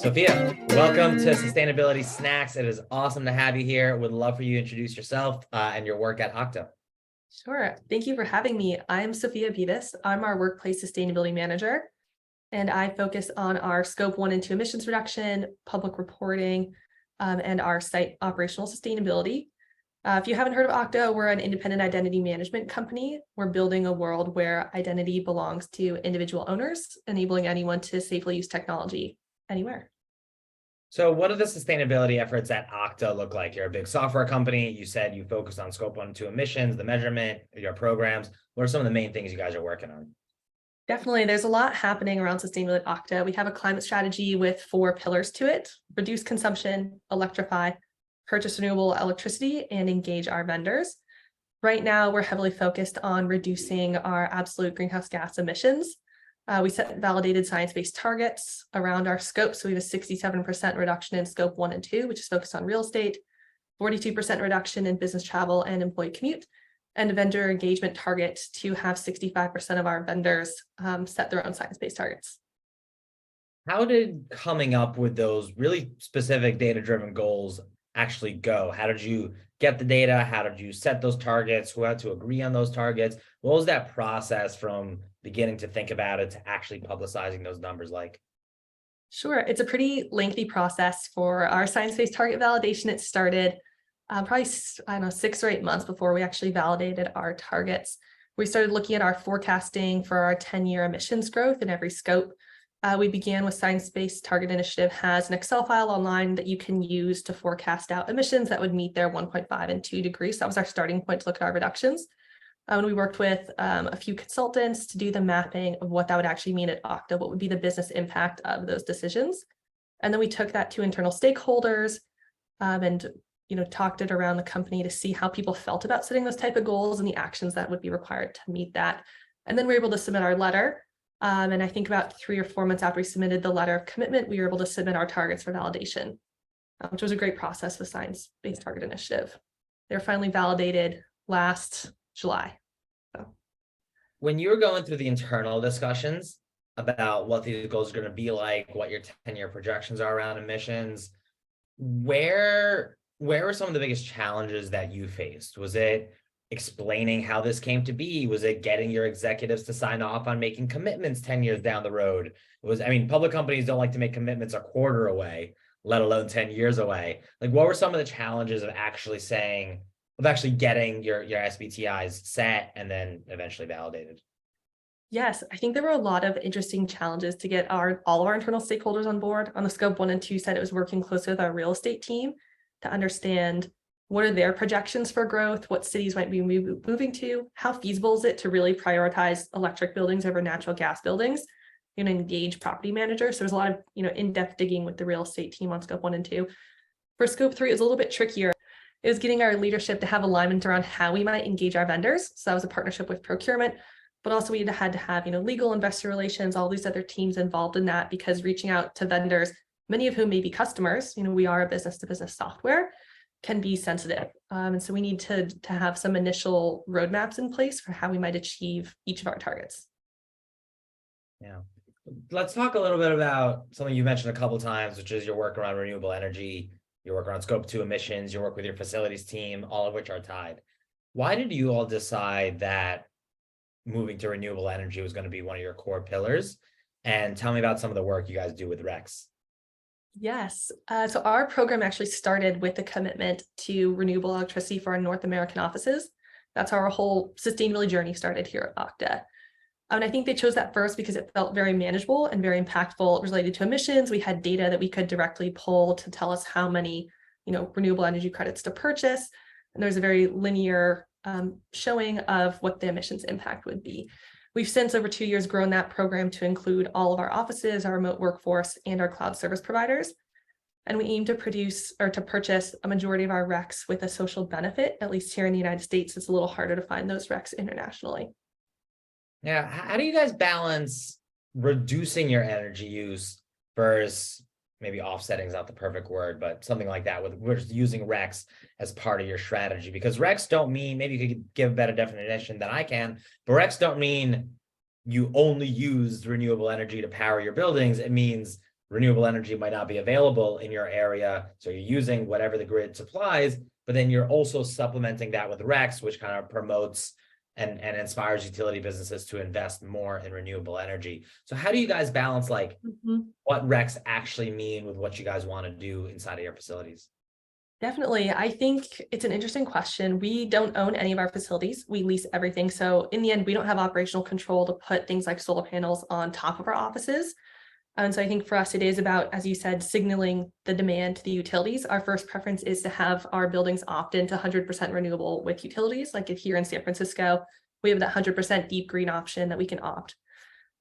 Sophia, welcome to Sustainability Snacks. It is awesome to have you here. Would love for you to introduce yourself and your work at Okta. Sure. Thank you for having me. I'm Sophia Beavis. I'm our workplace sustainability manager, and I focus on our scope 1 and 2 emissions reduction, public reporting, and our site operational sustainability. If you haven't heard of Okta, we're an independent identity management company. We're building a world where identity belongs to individual owners, enabling anyone to safely use technology anywhere. So what do the sustainability efforts at Okta look like? You're a big software company. You said you focus on scope 1 and 2 emissions, the measurement, your programs. What are some of the main things you guys are working on? Definitely. There's a lot happening around sustainability at Okta. We have a climate strategy with 4 pillars to it: reduce consumption, electrify, purchase renewable electricity, and engage our vendors. Right now, we're heavily focused on reducing our absolute greenhouse gas emissions. We set validated science-based targets around our scope. So we have a 67% reduction in scope 1 and 2, which is focused on real estate, 42% reduction in business travel and employee commute, and a vendor engagement target to have 65% of our vendors set their own science-based targets. How did coming up with those really specific data-driven goals actually go? How did you get the data? How did you set those targets? Who had to agree on those targets? What was that process from beginning to think about it to actually publicizing those numbers like? Sure. It's a pretty lengthy process for our science-based target validation. It started probably, 6 or 8 months before we actually validated our targets. We started looking at our forecasting for our 10-year emissions growth in every scope. We began with Science-Based Target Initiative has an Excel file online that you can use to forecast out emissions that would meet their 1.5 and 2 degrees. So that was our starting point to look at our reductions. And we worked with a few consultants to do the mapping of what that would actually mean at Okta, what would be the business impact of those decisions. And then we took that to internal stakeholders and talked it around the company to see how people felt about setting those type of goals and the actions that would be required to meet that. And then we were able to submit our letter. And I think about 3 or 4 months after we submitted the letter of commitment, we were able to submit our targets for validation, which was a great process with Science-Based Target Initiative. They were finally validated last July. When you were going through the internal discussions about what these goals are going to be like, what your 10-year projections are around emissions, where were some of the biggest challenges that you faced? Was it explaining how this came to be? Was it getting your executives to sign off on making commitments 10 years down the road? Public companies don't like to make commitments a quarter away, let alone 10 years away. Like, what were some of the challenges of actually getting your SBTIs set and then eventually validated? Yes, I think there were a lot of interesting challenges to get all of our internal stakeholders on board. On the scope 1 and 2 side, it was working closely with our real estate team to understand what are their projections for growth, what cities might be moving to, how feasible is it to really prioritize electric buildings over natural gas buildings, engage property managers. So there's a lot of in-depth digging with the real estate team on scope 1 and 2. For scope 3, it was a little bit trickier. It was getting our leadership to have alignment around how we might engage our vendors. So that was a partnership with procurement, but also we had to have legal, investor relations, all these other teams involved in that, because reaching out to vendors, many of whom may be customers, we are a business-to-business software, can be sensitive. And so we need to have some initial roadmaps in place for how we might achieve each of our targets. Yeah. Let's talk a little bit about something you mentioned a couple of times, which is your work around renewable energy, your work around scope 2 emissions, your work with your facilities team, all of which are tied. Why did you all decide that moving to renewable energy was going to be one of your core pillars? And tell me about some of the work you guys do with REX. Yes. So our program actually started with a commitment to renewable electricity for our North American offices. That's how our whole sustainability journey started here at Okta. And I think they chose that first because it felt very manageable and very impactful related to emissions. We had data that we could directly pull to tell us how many, renewable energy credits to purchase. And there's a very linear showing of what the emissions impact would be. We've since, over 2 years, grown that program to include all of our offices, our remote workforce, and our cloud service providers. And we aim to purchase a majority of our RECs with a social benefit. At least here in the United States, it's a little harder to find those RECs internationally. Yeah. How do you guys balance reducing your energy use versus maybe offsetting is not the perfect word, but something like that, with we're just using RECs as part of your strategy? Because RECs don't mean, maybe you could give a better definition than I can, but RECs don't mean you only use renewable energy to power your buildings. It means renewable energy might not be available in your area. So you're using whatever the grid supplies, but then you're also supplementing that with RECs, which kind of promotes and inspires utility businesses to invest more in renewable energy. So how do you guys balance like what RECs actually mean with what you guys want to do inside of your facilities? Definitely. I think it's an interesting question. We don't own any of our facilities. We lease everything. So in the end, we don't have operational control to put things like solar panels on top of our offices. And so I think for us, it is about, as you said, signaling the demand to the utilities. Our first preference is to have our buildings opt into 100% renewable with utilities. Like here in San Francisco, we have that 100% deep green option that we can opt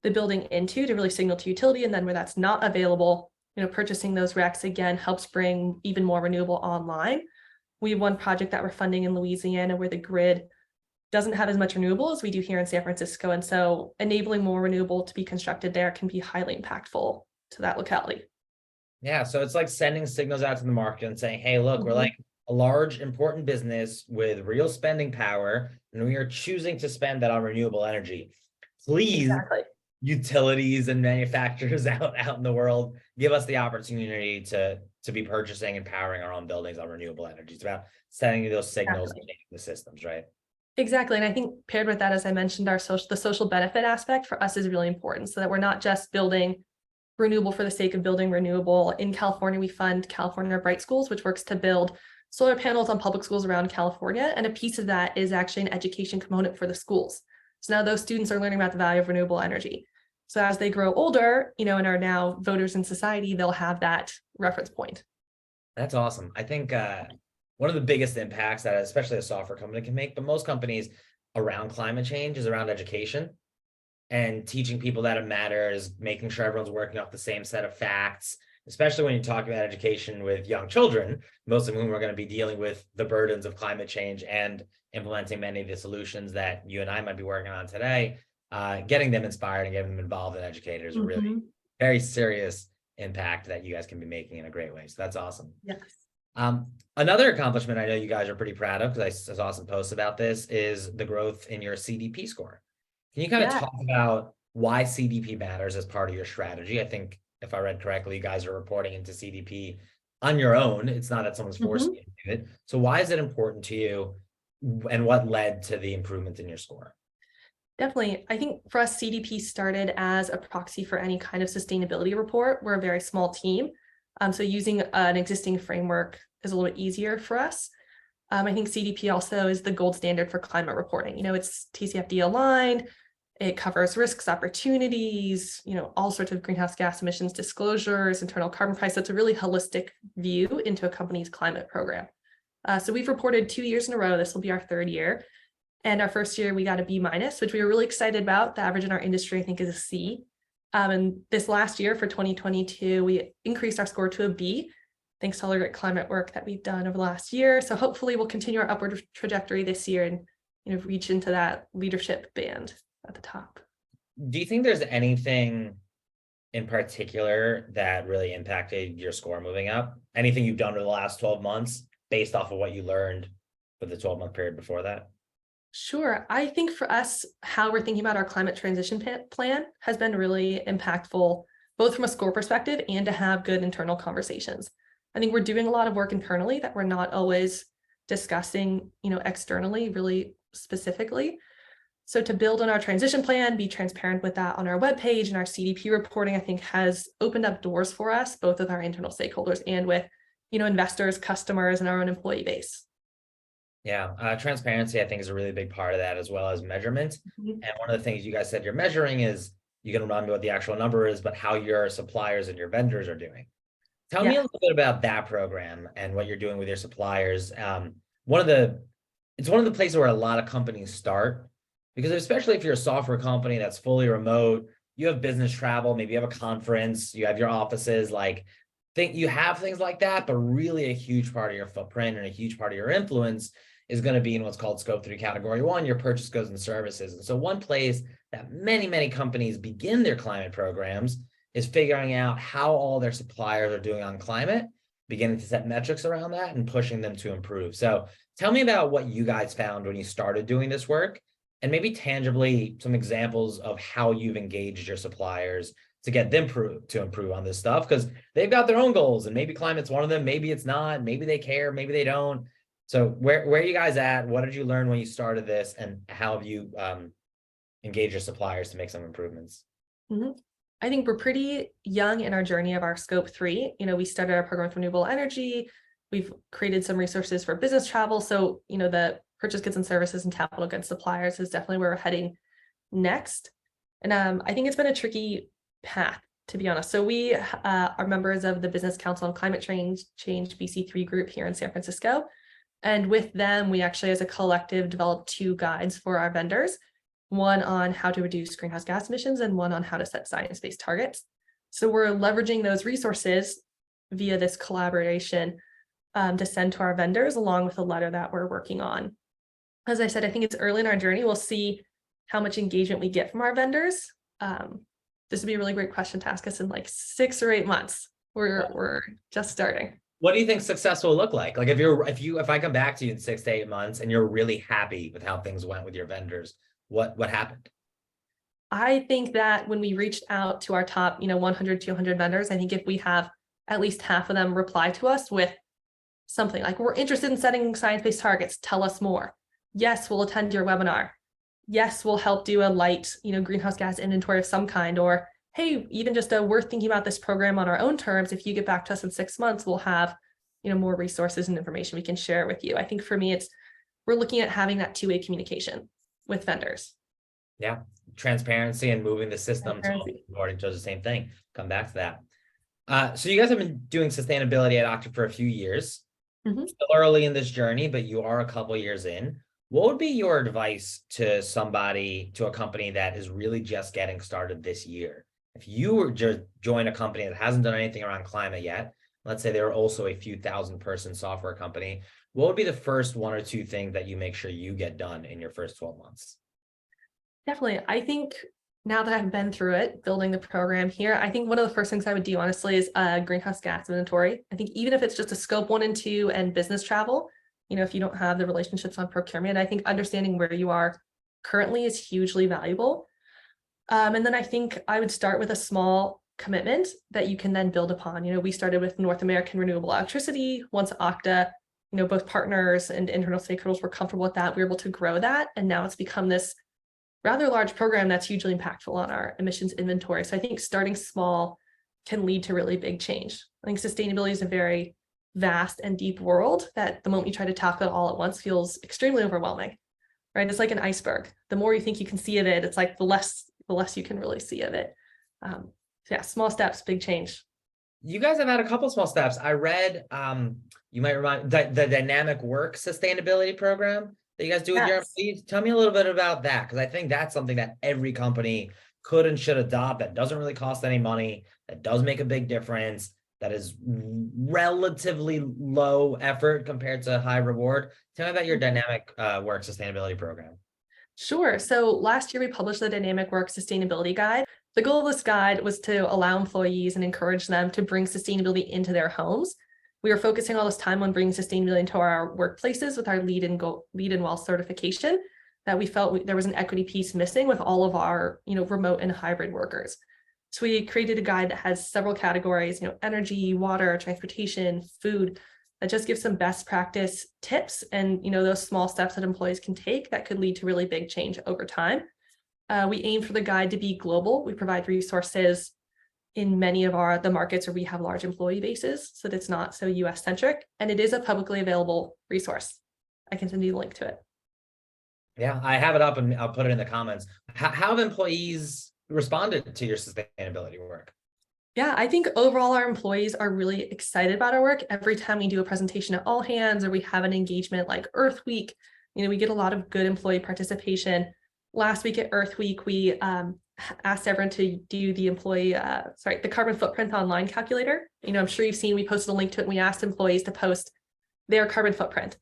the building into to really signal to utility. And then where that's not available, purchasing those RECs again helps bring even more renewable online. We have one project that we're funding in Louisiana where the grid doesn't have as much renewable as we do here in San Francisco. And so enabling more renewable to be constructed there can be highly impactful to that locality. Yeah, so it's like sending signals out to the market and saying, hey, look, we're like a large, important business with real spending power, and we are choosing to spend that on renewable energy. Please, utilities and manufacturers out in the world, give us the opportunity to be purchasing and powering our own buildings on renewable energy. It's about sending those signals and changing the systems, right? Exactly. And I think paired with that, as I mentioned, the social benefit aspect for us is really important so that we're not just building renewable for the sake of building renewable. In California, we fund California Bright Schools, which works to build solar panels on public schools around California. And a piece of that is actually an education component for the schools. So now those students are learning about the value of renewable energy. So as they grow older, and are now voters in society, they'll have that reference point. That's awesome. I think one of the biggest impacts that especially a software company can make, but most companies around climate change is around education and teaching people that it matters, making sure everyone's working off the same set of facts, especially when you're talking about education with young children, most of whom are going to be dealing with the burdens of climate change and implementing many of the solutions that you and I might be working on today. Getting them inspired and getting them involved and educated is a really very serious impact that you guys can be making in a great way. So that's awesome. Yes. Another accomplishment I know you guys are pretty proud of, because I saw some posts about this, is the growth in your CDP score. Can you kind of talk about why CDP matters as part of your strategy? I think if I read correctly, you guys are reporting into CDP on your own. It's not that someone's forcing you to do it. So why is it important to you, and what led to the improvement in your score? Definitely. I think for us, CDP started as a proxy for any kind of sustainability report. We're a very small team. So using an existing framework is a little bit easier for us. I think CDP also is the gold standard for climate reporting. It's TCFD aligned. It covers risks, opportunities, all sorts of greenhouse gas emissions disclosures, internal carbon price. So it's a really holistic view into a company's climate program. So we've reported 2 years in a row. This will be our third year. And our first year, we got a B-, which we were really excited about. The average in our industry, I think, is a C. And this last year for 2022, we increased our score to a B, thanks to all the great climate work that we've done over the last year. So hopefully we'll continue our upward trajectory this year and reach into that leadership band at the top. Do you think there's anything in particular that really impacted your score moving up? Anything you've done over the last 12 months based off of what you learned for the 12-month period before that? Sure. I think for us, how we're thinking about our climate transition plan has been really impactful, both from a score perspective and to have good internal conversations. I think we're doing a lot of work internally that we're not always discussing, externally, really specifically. So to build on our transition plan, be transparent with that on our webpage and our CDP reporting, I think has opened up doors for us, both with our internal stakeholders and with, investors, customers, and our own employee base. Yeah, transparency, I think, is a really big part of that, as well as measurement. And one of the things you guys said you're measuring is, you can remember what the actual number is, but how your suppliers and your vendors are doing. Tell me a little bit about that program and what you're doing with your suppliers. It's one of the places where a lot of companies start, because especially if you're a software company that's fully remote, you have business travel, maybe you have a conference, you have your offices, you have things like that, but really a huge part of your footprint and a huge part of your influence is going to be in what's called scope 3 category 1, your purchase goods and services. And so one place that many, many companies begin their climate programs is figuring out how all their suppliers are doing on climate, beginning to set metrics around that and pushing them to improve. So tell me about what you guys found when you started doing this work, and maybe tangibly some examples of how you've engaged your suppliers to get them to improve on this stuff, because they've got their own goals, and maybe climate's one of them, maybe it's not, maybe they care, maybe they don't. So where are you guys at? What did you learn when you started this, and how have you engaged your suppliers to make some improvements? I think we're pretty young in our journey of our scope 3. We started our program with renewable energy. We've created some resources for business travel. So, the purchase goods and services and capital goods suppliers is definitely where we're heading next. And I think it's been a tricky path, to be honest. So we are members of the Business Council on Climate Change BC3 group here in San Francisco. And with them, we actually, as a collective, developed 2 guides for our vendors, one on how to reduce greenhouse gas emissions and one on how to set science-based targets. So we're leveraging those resources via this collaboration to send to our vendors, along with a letter that we're working on. As I said, I think it's early in our journey. We'll see how much engagement we get from our vendors. This would be a really great question to ask us in like 6 or 8 months. We're just starting. What do you think success will look like? Like if I come back to you in 6 to 8 months and you're really happy with how things went with your vendors, what happened? I think that when we reached out to our top, 100, 200 vendors, I think if we have at least half of them reply to us with something like, we're interested in setting science-based targets, tell us more. Yes, we'll attend your webinar. Yes, we'll help do a light, greenhouse gas inventory of some kind, or hey, even just we're thinking about this program on our own terms. If you get back to us in 6 months, we'll have, more resources and information we can share with you. I think for me, we're looking at having that 2-way communication with vendors. Yeah, transparency and moving the system to already does the same thing. Come back to that. So you guys have been doing sustainability at Okta for a few years. Still early in this journey, but you are a couple years in. What would be your advice to a company that is really just getting started this year? If you were just join a company that hasn't done anything around climate yet, let's say they're also a few thousand-person software company, what would be the first 1 or 2 things that you make sure you get done in your first 12 months? Definitely. I think now that I've been through it, building the program here, I think one of the first things I would do, honestly, is greenhouse gas inventory. I think even if it's just a scope 1 and 2 and business travel, if you don't have the relationships on procurement, I think understanding where you are currently is hugely valuable. And then I think I would start with a small commitment that you can then build upon. We started with North American Renewable Electricity. Once Okta, both partners and internal stakeholders were comfortable with that, we were able to grow that. And now it's become this rather large program that's hugely impactful on our emissions inventory. So I think starting small can lead to really big change. I think sustainability is a very vast and deep world that the moment you try to tackle it all at once feels extremely overwhelming, right? It's like an iceberg. The more you think you can see of it, it's like the less you can really see of it. So yeah, small steps, big change. You guys have had a couple small steps. I read, you might remind the dynamic work sustainability program that you guys do with your employees. Tell me a little bit about that, because I think that's something that every company could and should adopt, that doesn't really cost any money, that does make a big difference, that is relatively low effort compared to high reward. Tell me about your dynamic work sustainability program. Sure. So last year we published the Dynamic Work Sustainability Guide. The goal of this guide was to allow employees and encourage them to bring sustainability into their homes. We were focusing all this time on bringing sustainability into our workplaces with our Lead and Well certification, that we felt there was an equity piece missing with all of our, remote and hybrid workers. So we created a guide that has several categories, energy, water, transportation, food, that just gives some best practice tips and, those small steps that employees can take that could lead to really big change over time. We aim for the guide to be global. We provide resources in many of the markets where we have large employee bases, so that it's not so US centric, and it is a publicly available resource. I can send you the link to it. Yeah, I have it up and I'll put it in the comments. How have employees responded to your sustainability work? Yeah, I think overall our employees are really excited about our work. Every time we do a presentation at All Hands or we have an engagement like Earth Week, we get a lot of good employee participation. Last week at Earth Week, we asked everyone to do the carbon footprint online calculator. I'm sure you've seen, we posted a link to it and we asked employees to post their carbon footprint.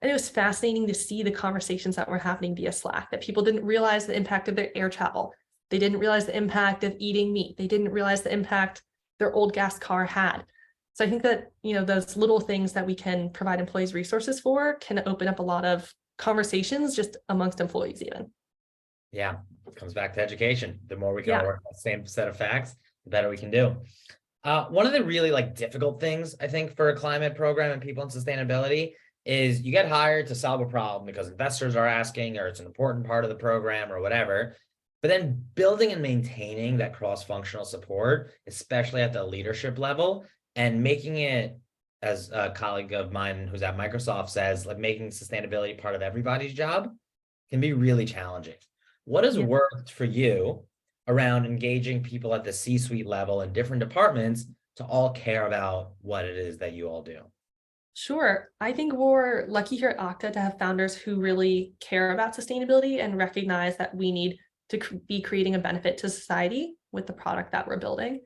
And it was fascinating to see the conversations that were happening via Slack, that people didn't realize the impact of their air travel. They didn't realize the impact of eating meat. They didn't realize the impact their old gas car had. So I think that, those little things that we can provide employees resources for can open up a lot of conversations just amongst employees even. Yeah, it comes back to education. The more we can all work on the same set of facts, the better we can do. One of the really like difficult things I think for a climate program and people in sustainability is you get hired to solve a problem because investors are asking, or it's an important part of the program or whatever. But then building and maintaining that cross-functional support, especially at the leadership level, and making it, as a colleague of mine who's at Microsoft says, like making sustainability part of everybody's job can be really challenging. What has Yeah. worked for you around engaging people at the C-suite level in different departments to all care about what it is that you all do? Sure. I think we're lucky here at Okta to have founders who really care about sustainability and recognize that we need to be creating a benefit to society with the product that we're building.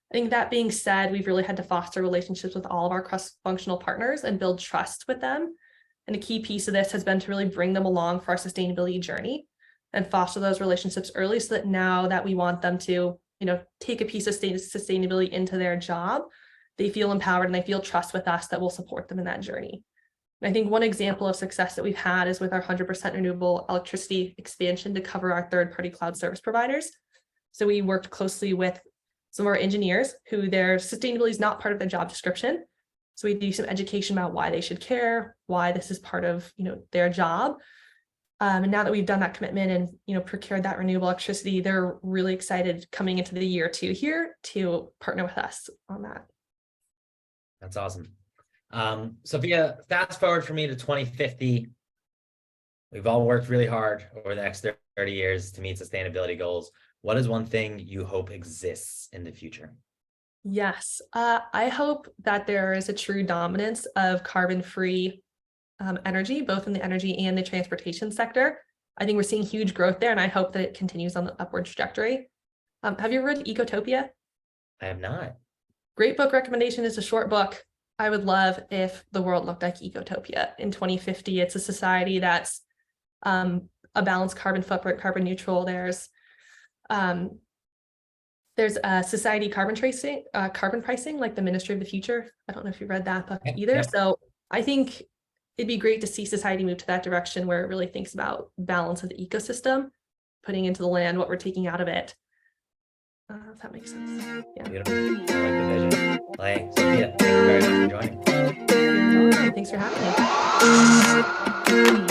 I think that being said, we've really had to foster relationships with all of our cross-functional partners and build trust with them. And a key piece of this has been to really bring them along for our sustainability journey and foster those relationships early so that now that we want them to, take a piece of sustainability into their job, they feel empowered and they feel trust with us that will support them in that journey. And I think one example of success that we've had is with our 100% renewable electricity expansion to cover our third-party cloud service providers. So we worked closely with some of our engineers who their sustainability is not part of their job description. So we do some education about why they should care, why this is part of their job. And now that we've done that commitment and procured that renewable electricity, they're really excited coming into the year 2 here to partner with us on that. That's awesome. Sophia, fast forward for me to 2050. We've all worked really hard over the next 30 years to meet sustainability goals. What is one thing you hope exists in the future? Yes, I hope that there is a true dominance of carbon-free energy, both in the energy and the transportation sector. I think we're seeing huge growth there, and I hope that it continues on the upward trajectory. Have you read Ecotopia? I have not. Great book recommendation. Is a short book. I would love if the world looked like Ecotopia in 2050. It's a society that's a balanced carbon footprint, carbon neutral. There's a society carbon pricing, like the Ministry of the Future. I don't know if you read that book either. Yeah. So I think it'd be great to see society move to that direction where it really thinks about balance of the ecosystem, putting into the land what we're taking out of it. If that makes sense. Yeah. Beautiful. I like the vision. Like, Sophia, thank you very much for joining. You're welcome. Thanks for having me.